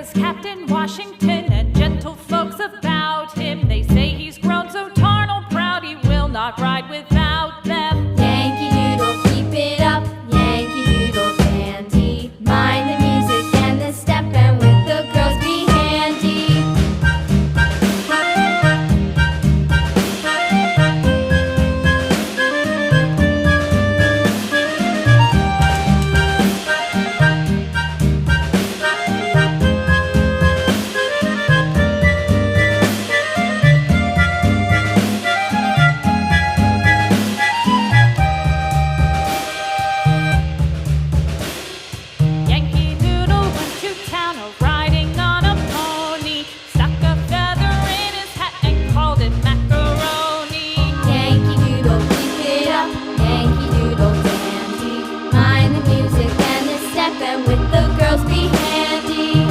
was Captain Washington, and gentle folks about him, they say he's grown so tarnal proud he will not ride without them. Yankee Doodle, keep it up, Yankee Doodle dandy. Mind the music and the step, and with the girls be handy. Yankee Doodle went to town riding on a pony, stuck a feather in his hat and called it macaroni. Yankee Doodle, keep it up, Yankee Doodle dandy. Mind the music and the step, and with the girls be handy.